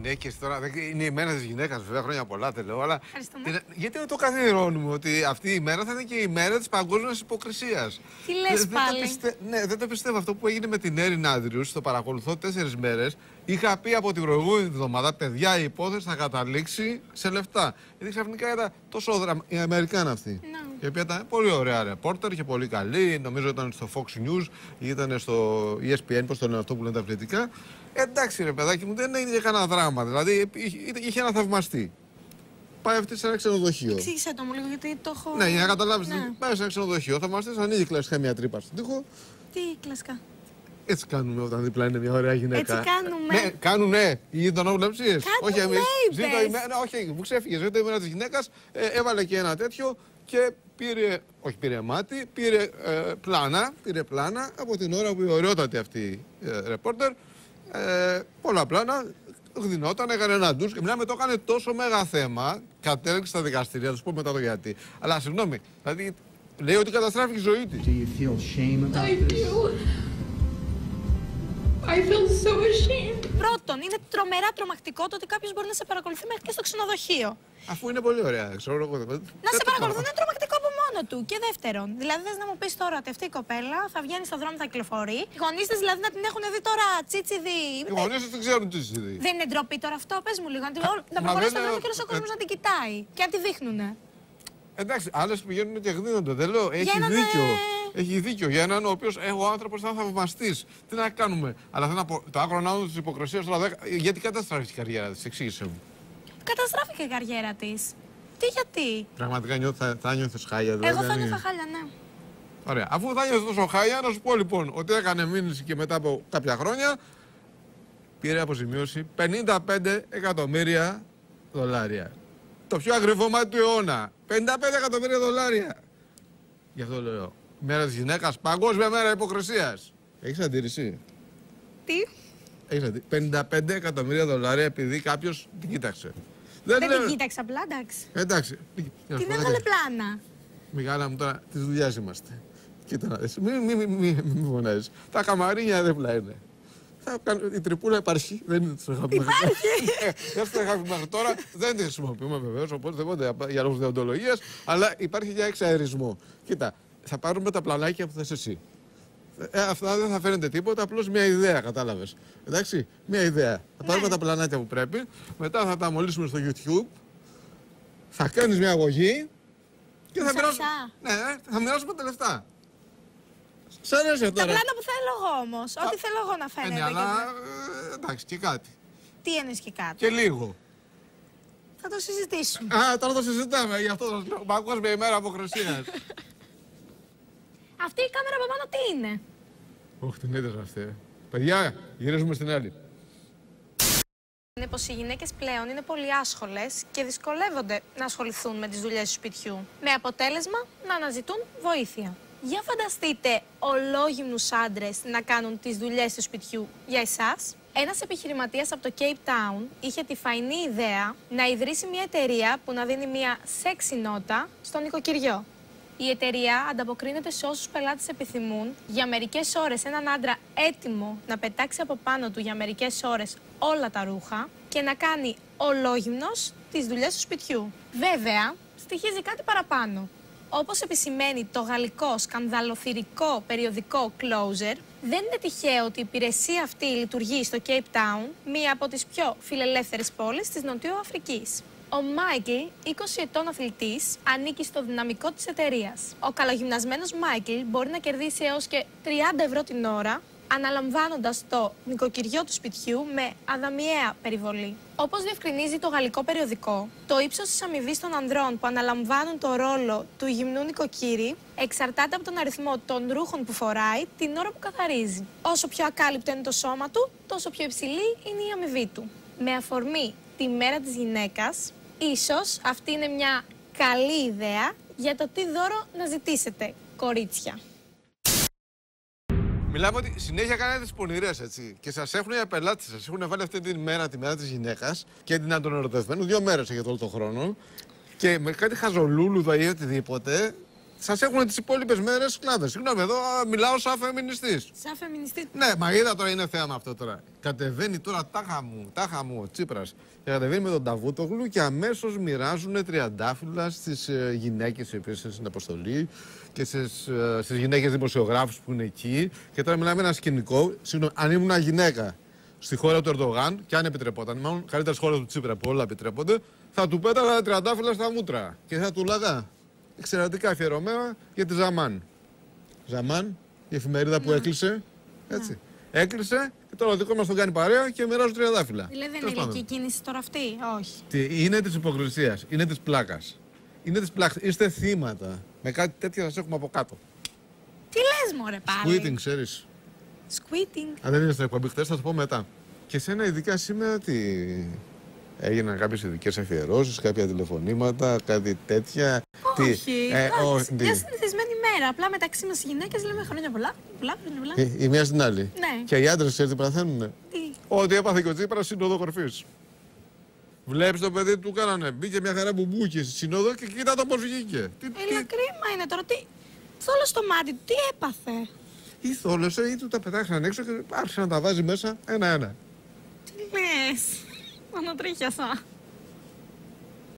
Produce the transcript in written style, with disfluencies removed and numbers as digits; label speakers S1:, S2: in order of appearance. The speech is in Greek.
S1: Γυναίκες τώρα, είναι η μέρα της γυναίκας, βέβαια, χρόνια πολλά δεν λέω, αλλά γιατί δεν το καθιερώνουμε ότι αυτή η μέρα θα είναι και η μέρα της παγκόσμιας υποκρισίας.
S2: Τι λες πάλι?
S1: Ναι, δεν το πιστεύω αυτό που έγινε με την Έριν Άντριους, το παρακολουθώ 4 μέρες. Είχα πει από την προηγούμενη εβδομάδα, παιδιά, η υπόθεση θα καταλήξει σε λεφτά. Γιατί ξαφνικά ήταν τόσο δραματική. Η Αμερικάνα αυτή. Η οποία ήταν πολύ ωραία ρεπόρτερ και πολύ καλή. Νομίζω ήταν στο Fox News ή ήταν στο ESPN, πώς το λένε αυτό που λένε τα αθλητικά. Εντάξει, ρε παιδάκι μου, δεν έγινε κανένα δράμα. Δηλαδή είχε ένα θαυμαστή. Πάει αυτή σε ένα ξενοδοχείο.
S2: Εξήγησέ το μου λίγο, γιατί το έχω.
S1: Ναι, για να καταλάβεις. Ναι. Πάει σε ένα ξενοδοχείο. Ο θαυμαστής ανοίγει κλασικά μια τρύπα στον τοίχο.
S2: Τι κλασικά?
S1: Έτσι κάνουμε όταν δίπλα είναι μια ωραία γυναίκα.
S2: Έτσι κάνουμε.
S1: Ναι, κάνουνε οι γειτονόβλεψίες.
S2: Όχι εμείς.
S1: Όχι, μου ξέφυγε. Ζήτω η μέρα της γυναίκας, έβαλε και ένα τέτοιο και πήρε μάτι, πήρε πλάνα από την ώρα που η ωραιότατη αυτή ρεπόρτερ. Πολλά πλάνα, γδινόταν, έκανε ένα ντους και μιλάμε, το έκανε τόσο μέγα θέμα, κατέληξε στα δικαστήρια, θα σου πω μετά το γιατί. Αλλά συγγνώμη, δηλαδή λέει ότι καταστράφηκε η ζωή της.
S3: I feel so ashamed.
S2: Πρώτον, είναι τρομερά τρομακτικό το ότι κάποιος μπορεί να σε παρακολουθεί μέχρι και στο ξενοδοχείο.
S1: Αφού είναι πολύ ωραία, ξέρω εγώ.
S2: Να σε παρακολουθούν είναι τρομακτικό από μόνο του. Και δεύτερον, δηλαδή θες να μου πεις τώρα ότι αυτή η κοπέλα θα βγαίνει στον δρόμο, θα κυκλοφορεί. Οι γονείς της δηλαδή να την έχουν δει τώρα τσίτσιδη.
S1: Οι γονείς της δεν ξέρουν τσίτσιδη.
S2: Δεν είναι ντροπή τώρα αυτό, πες μου λίγο. Να προχωρήσει στον δρόμο και όλος ο κόσμος να την κοιτάει. Και να τη δείχνουνε.
S1: Εντάξει, άλλες πηγαίνουν και γδίνονται. Δεν λέω, έχει δίκιο. Έχει δίκιο για έναν ο οποίος ο άνθρωπος ήταν θαυμαστής. Τι να κάνουμε. Αλλά θέλω να πω, το άκρο ναό της υποκρισίας τώρα, γιατί καταστράφηκε η καριέρα της, εξήγησε μου.
S2: Καταστράφηκε η καριέρα της. Τι γιατί?
S1: Πραγματικά θα νιώθεις χάλια, δηλαδή.
S2: Εγώ θα νιώθα χάλια, ναι.
S1: Ωραία. Αφού θα νιώθεις τόσο χάλια, να σου πω λοιπόν ότι έκανε μήνυση και μετά από κάποια χρόνια πήρε αποζημίωση 55 εκατομμύρια δολάρια. Το πιο ακριβό μάτι του αιώνα. 55 εκατομμύρια δολάρια. Γι' αυτό λέω. Μέρα της γυναίκας, παγκόσμια μέρα υποκρισίας. Έχεις αντίρρηση?
S2: Τι?
S1: Έχεις αντίρρηση? 55 εκατομμύρια δολάρια επειδή κάποιος την κοίταξε.
S2: Δεν την κοίταξε απλά, εντάξει.
S1: Εντάξει.
S2: Την έβγαλε πλάνα.
S1: Μιγάλα μου, τώρα της δουλειάς είμαστε. Κοίτα να δεις. Μη φωνάζεις. Τα καμαρίνια δίπλα είναι. Η τρυπούλα υπάρχει. Δεν είναι στο είχαμε μέχρι τώρα. Δεν τη χρησιμοποιούμε βεβαίως, οπότε για λόγους δεοντολογίας, αλλά υπάρχει για εξαερισμό. Κοίτα, θα πάρουμε τα πλανάκια που θες εσύ. Αυτά δεν θα φαίνεται τίποτα, απλώς μια ιδέα, κατάλαβες. Εντάξει, μια ιδέα. Θα πάρουμε τα πλανάκια που πρέπει, μετά θα τα μολύσουμε στο YouTube, θα κάνεις μια αγωγή και θα μοιράσουμε τα λεφτά. Σ' αρέσει αυτό?
S2: Τα πλάνα που θέλω εγώ όμως. Ό,τι θέλω εγώ να φαίνεται.
S1: Ναι, αλλά εντάξει, και κάτι.
S2: Τι εννοείς και κάτι?
S1: Και λίγο.
S2: Θα το συζητήσουμε.
S1: Τώρα το συζητάμε, γι' αυτό σας λέω. Παγκόσμια ημέρα αποκρισίας.
S2: Αυτή η κάμερα από πάνω τι είναι?
S1: Όχι, την είδες αυτή. Παιδιά, γυρίζουμε στην άλλη.
S2: Είναι πως οι γυναίκες πλέον είναι πολύ άσχολες και δυσκολεύονται να ασχοληθούν με τις δουλειές του σπιτιού. Με αποτέλεσμα να αναζητούν βοήθεια. Για φανταστείτε ολόγυμνους άντρες να κάνουν τις δουλειές του σπιτιού για εσάς. Ένας επιχειρηματίας από το Cape Town είχε τη φαϊνή ιδέα να ιδρύσει μια εταιρεία που να δίνει μια σεξι νότα στο νοικοκυριό. Η εταιρεία ανταποκρίνεται σε όσους πελάτες επιθυμούν για μερικές ώρες έναν άντρα έτοιμο να πετάξει από πάνω του για μερικές ώρες όλα τα ρούχα και να κάνει ολόγυμνος τις δουλειές του σπιτιού. Βέβαια, στοιχίζει κάτι παραπάνω. Όπως επισημαίνει το γαλλικό σκανδαλοθυρικό περιοδικό Closer, δεν είναι τυχαίο ότι η υπηρεσία αυτή λειτουργεί στο Cape Town, μία από τις πιο φιλελεύθερες πόλεις της Νοτιού Αφρικής. Ο Μάικλ, 20 ετών αθλητής, ανήκει στο δυναμικό της εταιρείας. Ο καλογυμνασμένος Μάικλ μπορεί να κερδίσει έως και 30 ευρώ την ώρα, αναλαμβάνοντας το νοικοκυριό του σπιτιού με αδαμιαία περιβολή. Όπως διευκρινίζει το γαλλικό περιοδικό, το ύψος της αμοιβής των ανδρών που αναλαμβάνουν το ρόλο του γυμνού νοικοκύρη εξαρτάται από τον αριθμό των ρούχων που φοράει την ώρα που καθαρίζει. Όσο πιο ακάλυπτο είναι το σώμα του, τόσο πιο υψηλή είναι η αμοιβή του. Με αφορμή τη μέρα της γυναίκας, ίσως αυτή είναι μια καλή ιδέα για το τι δώρο να ζητήσετε, κορίτσια.
S1: Μιλάμε ότι συνέχεια κάνετε τις πονηρές, έτσι. Και σας έχουν οι πελάτες σας. Έχουν βάλει αυτή τη μέρα, τη μέρα της γυναίκας και την αντωνερωτευμένου. 2 μέρες για όλο τον χρόνο. Και με κάτι χαζολούλουδα ή οτιδήποτε Σας έχουν τις υπόλοιπες μέρες σκλάβες. Συγγνώμη, εδώ μιλάω σαν φεμινιστής.
S2: Σαν φεμινιστή.
S1: Ναι, μα είδα τώρα είναι θέμα αυτό τώρα. Κατεβαίνει τώρα τάχα μου ο Τσίπρας και κατεβαίνει με τον Νταβούτογλου και αμέσως μοιράζουν τριαντάφυλλα στις γυναίκες οι οποίες είναι στην αποστολή και στις γυναίκες δημοσιογράφους που είναι εκεί. Και τώρα μιλάμε ένα σκηνικό. Συγγνώμη, αν ήμουν γυναίκα στη χώρα του Ερντογάν, και αν επιτρεπόταν, μάλλον καλύτερη χώρα του Τσίπρα που όλα επιτρέπονται, θα του πέταγα τριαντάφυλλα στα μούτρα και θα του λέγα εξαιρετικά αφιερωμένα για τη Ζαμάν. Ζαμάν, η εφημερίδα που έκλεισε. Έτσι. Έκλεισε και τώρα ο δικό μας τον κάνει παρέα και μοιράζουν τριαντάφυλλα.
S2: Δηλαδή δεν είναι ηλική κίνηση τώρα αυτή, όχι.
S1: Είναι της υποκρισίας, είναι της πλάκας. Είναι της πλάκας. Είστε θύματα. Με κάτι τέτοιο σας έχουμε από κάτω.
S2: Τι λες μωρέ πάλι.
S1: Squitting, ξέρεις.
S2: Squitting.
S1: Αν δεν είναι στην εκπομπή χθες, θα το πω μετά. Και σένα ειδικά σήμερα τι. Έγιναν κάποιες ειδικές αφιερώσεις, κάποια τηλεφωνήματα, κάτι τέτοια.
S2: Όχι. Μια συνηθισμένη μέρα. Απλά μεταξύ μας οι γυναίκες λέμε χρόνια πολλά.
S1: Η μία στην άλλη.
S2: Ναι.
S1: Και οι άντρες ξέρετε τι παθαίνουνε.
S2: Τι.
S1: Ότι έπαθε και ο Τσίπρας σύνοδο κορφής. Βλέπεις το παιδί του κάνανε. Μπήκε μια χαρά μπουμπούκι στη σύνοδο και κοίτα το πώς βγήκε.
S2: Έλα κρίμα είναι τώρα. Τι. Θόλο στο μάτι του, τι έπαθε.
S1: Ή θόλωσε ή του τα πετάξαν έξω και άρχισε να τα βάζει μέσα ένα-ένα.
S2: Τι λες. Μονοτρίχιασα.